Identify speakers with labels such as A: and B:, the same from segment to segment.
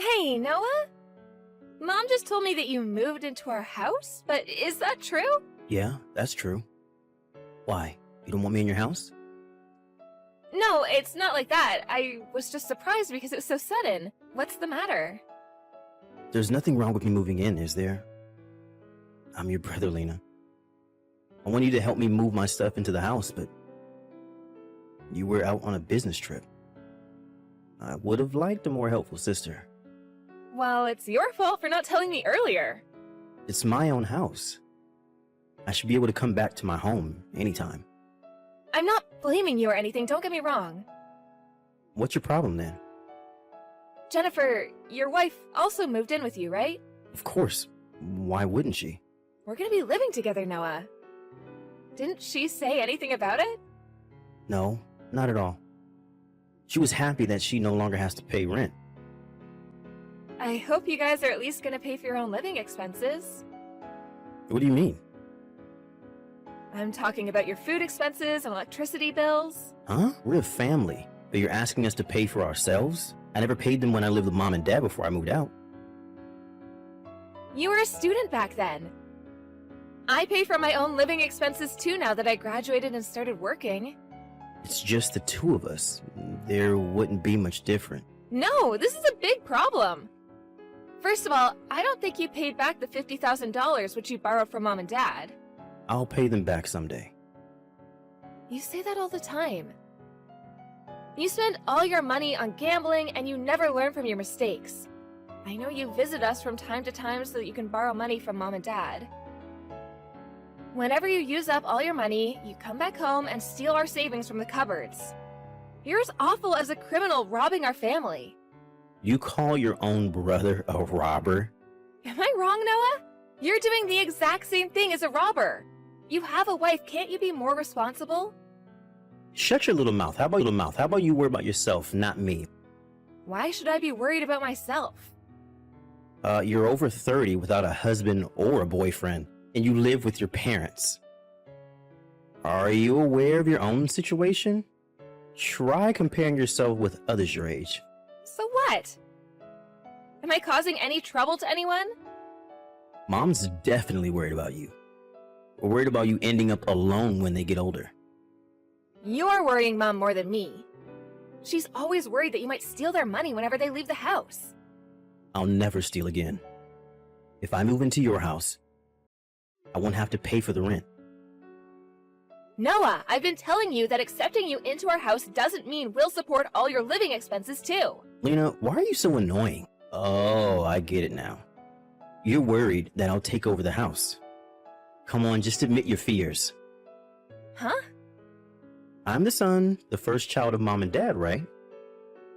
A: Hey, Noah? Mom just told me that you moved into our house, but is that true?
B: Yeah, that's true. Why? You don't want me in your house?
A: No, it's not like that. I was just surprised because it was so sudden. What's the matter?
B: There's nothing wrong with me moving in, is there? I'm your brother, Lena. I want you to help me move my stuff into the house, but you were out on a business trip. I would have liked a more helpful sister.
A: Well, it's your fault for not telling me earlier.
B: It's my own house. I should be able to come back to my home anytime.
A: I'm not blaming you or anything, don't get me wrong.
B: What's your problem then?
A: Jennifer, your wife also moved in with you, right?
B: Of course. Why wouldn't she?
A: We're gonna be living together, Noah. Didn't she say anything about it?
B: No, not at all. She was happy that she no longer has to pay rent.
A: I hope you guys are at least gonna pay for your own living expenses.
B: What do you mean?
A: I'm talking about your food expenses and electricity bills.
B: Huh? We're a family, but you're asking us to pay for ourselves? I never paid them when I lived with mom and dad before I moved out.
A: You were a student back then. I pay for my own living expenses too now that I graduated and started working.
B: It's just the two of us. There wouldn't be much different.
A: No, this is a big problem. First of all, I don't think you paid back the $50,000 which you borrowed from mom and dad.
B: I'll pay them back someday.
A: You say that all the time. You spend all your money on gambling and you never learn from your mistakes. I know you visit us from time to time so that you can borrow money from mom and dad. Whenever you use up all your money, you come back home and steal our savings from the cupboards. You're as awful as a criminal robbing our family.
B: You call your own brother a robber?
A: Am I wrong, Noah? You're doing the exact same thing as a robber. You have a wife, can't you be more responsible?
B: Shut your little mouth. How about you worry about yourself, not me?
A: Why should I be worried about myself?
B: You're over 30 without a husband or a boyfriend, and you live with your parents. Are you aware of your own situation? Try comparing yourself with others your age.
A: So what? Am I causing any trouble to anyone?
B: Mom's definitely worried about you. We're worried about you ending up alone when they get older.
A: You're worrying Mom more than me. She's always worried that you might steal their money whenever they leave the house.
B: I'll never steal again. If I move into your house, I won't have to pay for the rent.
A: Noah, I've been telling you that accepting you into our house doesn't mean we'll support all your living expenses too.
B: Lena, why are you so annoying? Oh, I get it now. You're worried that I'll take over the house. Come on, just admit your fears.
A: Huh?
B: I'm the son, the first child of mom and dad, right?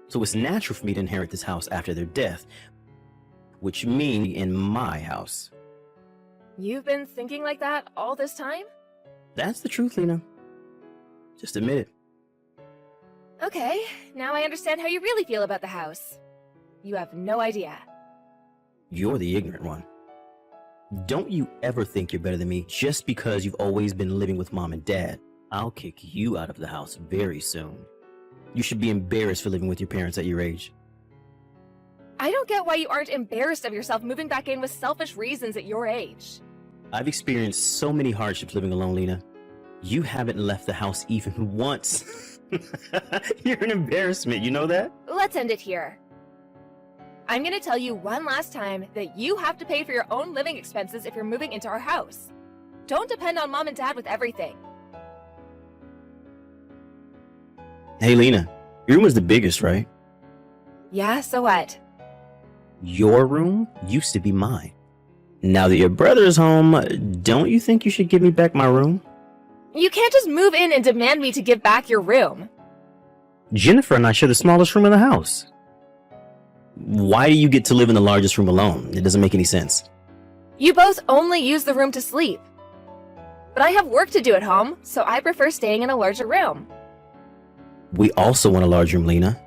B: So it's natural for me to inherit this house after their death, which means in my house.
A: You've been thinking like that all this time?
B: That's the truth, Lena. Just admit it.
A: Okay, now I understand how you really feel about the house. You have no idea.
B: You're the ignorant one. Don't you ever think you're better than me just because you've always been living with mom and dad. I'll kick you out of the house very soon. You should be embarrassed for living with your parents at your age.
A: I don't get why you aren't embarrassed of yourself moving back in with selfish reasons at your age.
B: I've experienced so many hardships living alone, Lena. You haven't left the house even once. You're an embarrassment, you know that?
A: Let's end it here. I'm gonna tell you one last time that you have to pay for your own living expenses if you're moving into our house. Don't depend on mom and dad with everything.
B: Hey, Lena, your room was the biggest, right?
A: Yeah, so what?
B: Your room used to be mine. Now that your brother's home, don't you think you should give me back my room?
A: You can't just move in and demand me to give back your room.
B: Jennifer and I share the smallest room in the house. Why do you get to live in the largest room alone? It doesn't make any sense.
A: You both only use the room to sleep. But I have work to do at home, so I prefer staying in a larger room.
B: We also want a large room, Lena.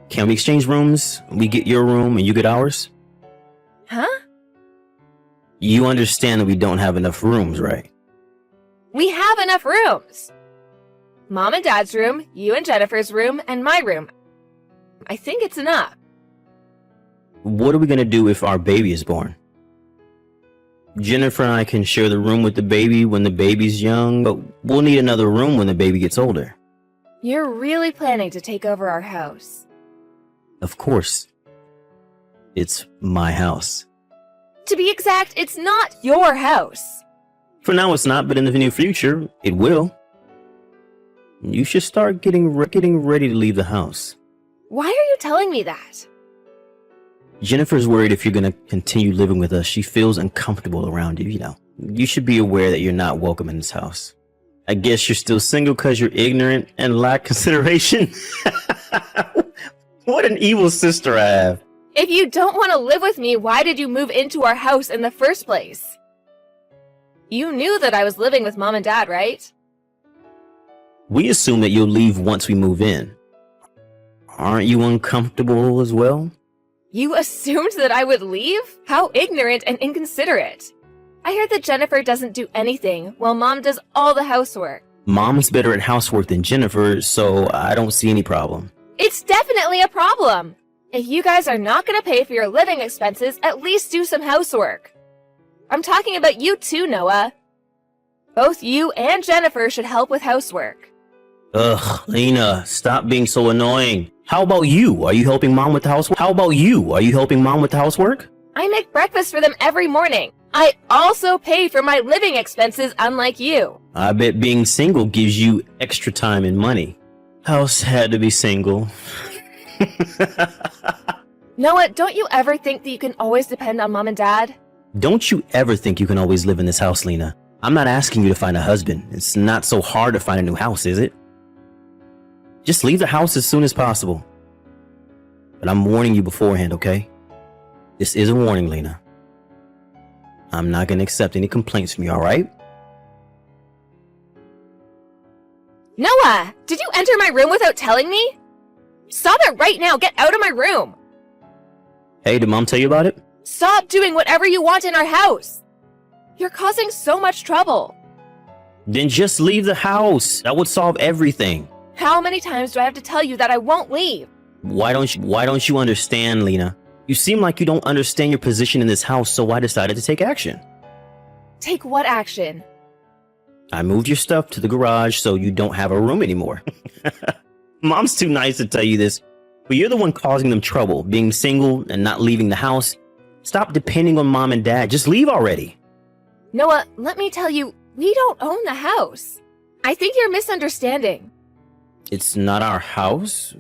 B: Can we exchange rooms? We get your room and you get ours?
A: Huh?
B: You understand that we don't have enough rooms, right?
A: We have enough rooms. Mom and Dad's room, you and Jennifer's room, and my room. I think it's enough.
B: What are we gonna do if our baby is born? Jennifer and I can share the room with the baby when the baby's young, but we'll need another room when the baby gets older.
A: You're really planning to take over our house.
B: Of course. It's my house.
A: To be exact, it's not your house.
B: For now it's not, but in the near future, it will. You should start getting ready to leave the house.
A: Why are you telling me that?
B: Jennifer's worried if you're gonna continue living with us. She feels uncomfortable around you, You should be aware that you're not welcome in this house. I guess you're still single because you're ignorant and lack consideration. What an evil sister I have.
A: If you don't want to live with me, why did you move into our house in the first place? You knew that I was living with Mom and Dad, right?
B: We assume that you'll leave once we move in. Aren't you uncomfortable as well?
A: You assumed that I would leave? How ignorant and inconsiderate. I heard that Jennifer doesn't do anything, while Mom does all the housework.
B: Mom's better at housework than Jennifer, so I don't see any problem.
A: It's definitely a problem. If you guys are not going to pay for your living expenses, at least do some housework. I'm talking about you too, Noah. Both you and Jennifer should help with housework.
B: Ugh, Lena, stop being so annoying. How about you? Are you helping Mom with the housework?
A: I make breakfast for them every morning. I also pay for my living expenses, unlike you.
B: I bet being single gives you extra time and money. How sad to be single.
A: Noah, don't you ever think that you can always depend on Mom and Dad?
B: Don't you ever think you can always live in this house, Lena. I'm not asking you to find a husband. It's not so hard to find a new house, is it? Just leave the house as soon as possible. But I'm warning you beforehand, okay? This is a warning, Lena. I'm not going to accept any complaints from you, alright?
A: Noah, did you enter my room without telling me? Stop it right now! Get out of my room!
B: Hey, did Mom tell you about it?
A: Stop doing whatever you want in our house! You're causing so much trouble.
B: Then just leave the house. That would solve everything.
A: How many times do I have to tell you that I won't leave?
B: Why don't you understand, Lena? You seem like you don't understand your position in this house, so I decided to take action.
A: Take what action?
B: I moved your stuff to the garage so you don't have a room anymore. Mom's too nice to tell you this, but you're the one causing them trouble, being single and not leaving the house. Stop depending on Mom and Dad. Just leave already.
A: Noah, let me tell you, we don't own the house. I think you're misunderstanding.
B: It's not our house?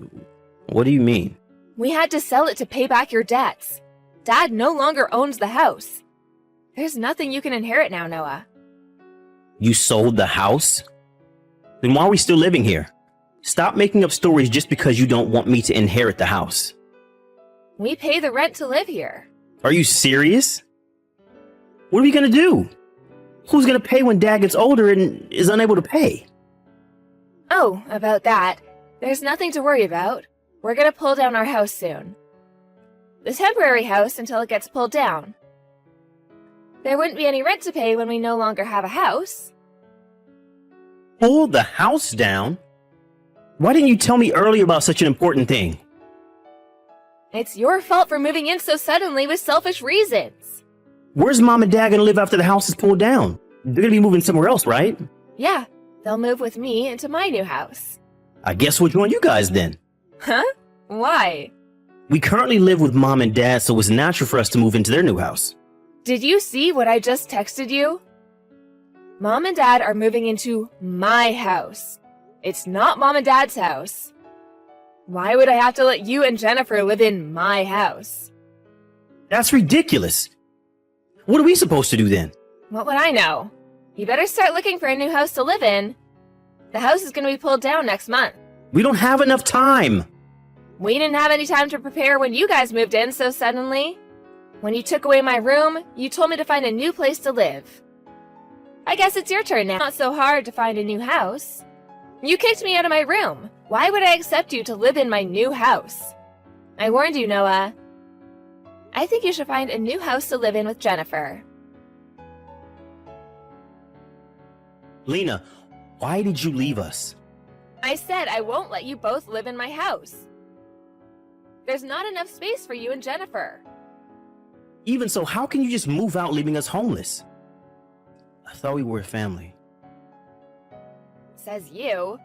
B: What do you mean?
A: We had to sell it to pay back your debts. Dad no longer owns the house. There's nothing you can inherit now, Noah.
B: You sold the house? Then why are we still living here? Stop making up stories just because you don't want me to inherit the house.
A: We pay the rent to live here.
B: Are you serious? What are we gonna do? Who's gonna pay when Dad gets older and is unable to pay?
A: Oh, about that. There's nothing to worry about. We're gonna pull down our house soon. The temporary house until it gets pulled down. There wouldn't be any rent to pay when we no longer have a house.
B: Pull the house down? Why didn't you tell me earlier about such an important thing?
A: It's your fault for moving in so suddenly with selfish reasons.
B: Where's Mom and Dad gonna live after the house is pulled down? They're gonna be moving somewhere else, right?
A: Yeah, they'll move with me into my new house.
B: I guess we'll join you guys then.
A: Huh? Why?
B: We currently live with Mom and Dad, so it's natural for us to move into their new house.
A: Did you see what I just texted you? Mom and Dad are moving into my house. It's not Mom and Dad's house. Why would I have to let you and Jennifer live in my house?
B: That's ridiculous. What are we supposed to do then?
A: What would I know? You better start looking for a new house to live in. The house is going to be pulled down next month.
B: We don't have enough time.
A: We didn't have any time to prepare when you guys moved in so suddenly. When you took away my room, you told me to find a new place to live. I guess it's your turn now. Not so hard to find a new house. You kicked me out of my room. Why would I accept you to live in my new house? I warned you, Noah. I think you should find a new house to live in with Jennifer.
B: Lena, why did you leave us?
A: I said I won't let you both live in my house. There's not enough space for you and Jennifer.
B: Even so, how can you just move out leaving us homeless? I thought we were a family.
A: Says you,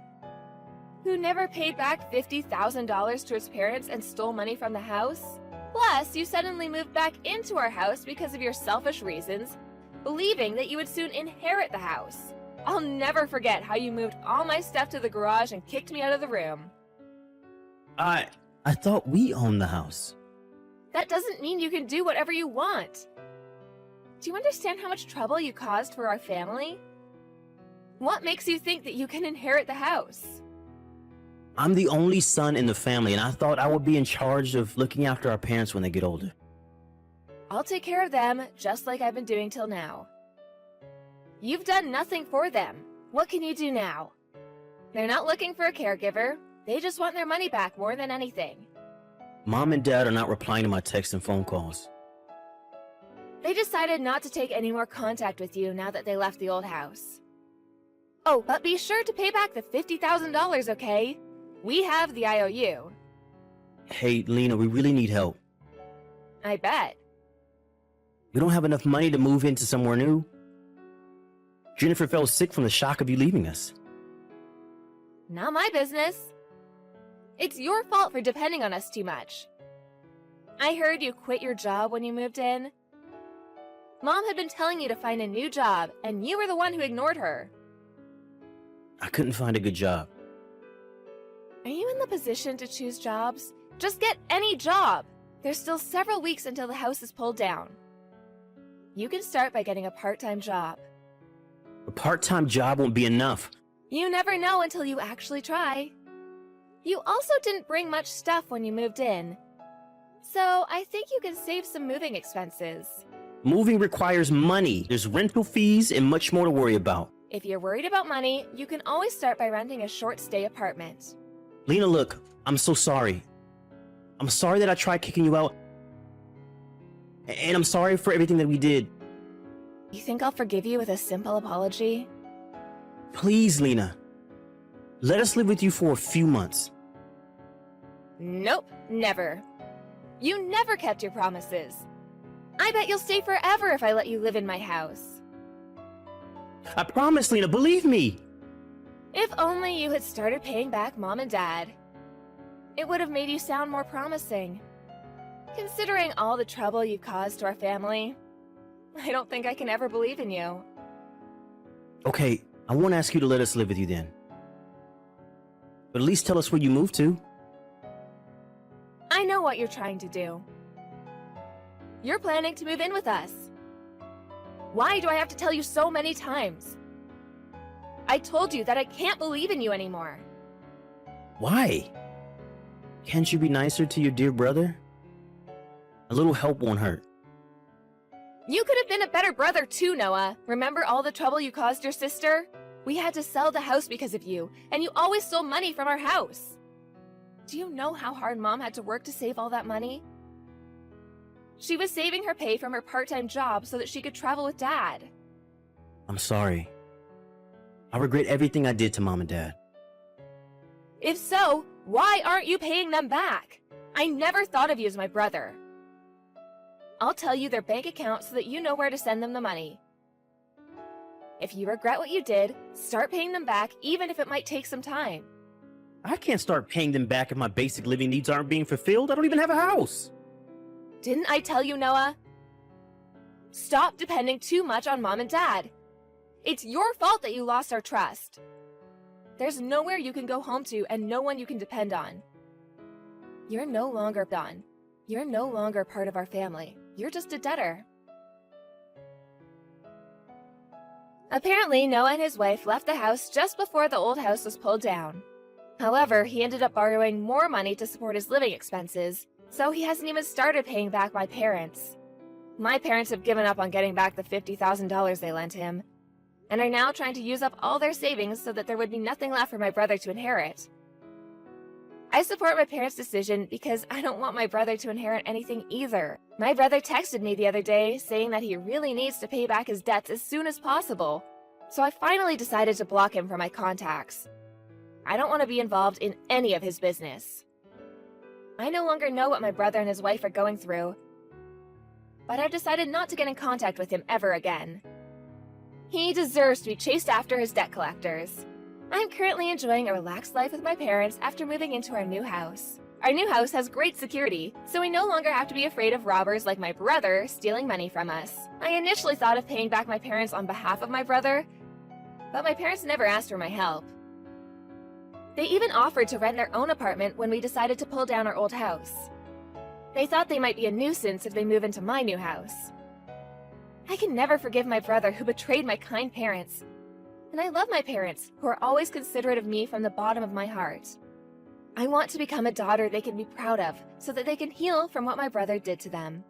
A: who never paid back $50,000 to his parents and stole money from the house. Plus, you suddenly moved back into our house because of your selfish reasons, believing that you would soon inherit the house. I'll never forget how you moved all my stuff to the garage and kicked me out of the room.
B: I thought we owned the house.
A: That doesn't mean you can do whatever you want. Do you understand how much trouble you caused for our family? What makes you think that you can inherit the house?
B: I'm the only son in the family, and I thought I would be in charge of looking after our parents when they get older.
A: I'll take care of them, just like I've been doing till now. You've done nothing for them. What can you do now? They're not looking for a caregiver. They just want their money back more than anything.
B: Mom and Dad are not replying to my texts and phone calls.
A: They decided not to take any more contact with you now that they left the old house. Oh, but be sure to pay back the $50,000, okay? We have the IOU.
B: Hey, Lena, we really need help.
A: I bet.
B: We don't have enough money to move into somewhere new. Jennifer fell sick from the shock of you leaving us.
A: Not my business. It's your fault for depending on us too much. I heard you quit your job when you moved in. Mom had been telling you to find a new job, and you were the one who ignored her.
B: I couldn't find a good job.
A: Are you in the position to choose jobs? Just get any job. There's still several weeks until the house is pulled down. You can start by getting a part-time job.
B: A part-time job won't be enough.
A: You never know until you actually try. You also didn't bring much stuff when you moved in. So I think you can save some moving expenses.
B: Moving requires money. There's rental fees and much more to worry about.
A: If you're worried about money, you can always start by renting a short-stay apartment.
B: Lena, look, I'm so sorry. I'm sorry that I tried kicking you out. And I'm sorry for everything that we did.
A: You think I'll forgive you with a simple apology?
B: Please, Lena. Let us live with you for a few months.
A: Nope, never. You never kept your promises. I bet you'll stay forever if I let you live in my house.
B: I promise, Lena, believe me.
A: If only you had started paying back Mom and Dad. It would have made you sound more promising. Considering all the trouble you caused to our family, I don't think I can ever believe in you.
B: Okay, I won't ask you to let us live with you then. But at least tell us where you moved to.
A: I know what you're trying to do. You're planning to move in with us. Why do I have to tell you so many times? I told you that I can't believe in you anymore.
B: Why? Can't you be nicer to your dear brother? A little help won't hurt.
A: You could have been a better brother too, Noah. Remember all the trouble you caused your sister? We had to sell the house because of you, and you always stole money from our house. Do you know how hard Mom had to work to save all that money? She was saving her pay from her part-time job so that she could travel with Dad.
B: I'm sorry. I regret everything I did to Mom and Dad.
A: If so, why aren't you paying them back? I never thought of you as my brother. I'll tell you their bank account so that you know where to send them the money. If you regret what you did, start paying them back even if it might take some time.
B: I can't start paying them back if my basic living needs aren't being fulfilled. I don't even have a house.
A: Didn't I tell you, Noah? Stop depending too much on Mom and Dad. It's your fault that you lost our trust. There's nowhere you can go home to and no one you can depend on. You're no longer done. You're no longer part of our family. You're just a debtor. Apparently, Noah and his wife left the house just before the old house was pulled down. However, he ended up borrowing more money to support his living expenses, so he hasn't even started paying back my parents. My parents have given up on getting back the $50,000 they lent him, and are now trying to use up all their savings so that there would be nothing left for my brother to inherit. I support my parents' decision because I don't want my brother to inherit anything either. My brother texted me the other day saying that he really needs to pay back his debts as soon as possible, so I finally decided to block him from my contacts. I don't want to be involved in any of his business. I no longer know what my brother and his wife are going through, but I've decided not to get in contact with him ever again. He deserves to be chased after his debt collectors. I'm currently enjoying a relaxed life with my parents after moving into our new house. Our new house has great security, so we no longer have to be afraid of robbers like my brother stealing money from us. I initially thought of paying back my parents on behalf of my brother, but my parents never asked for my help. They even offered to rent their own apartment when we decided to pull down our old house. They thought they might be a nuisance if they move into my new house. I can never forgive my brother who betrayed my kind parents. And I love my parents, who are always considerate of me from the bottom of my heart. I want to become a daughter they can be proud of, so that they can heal from what my brother did to them.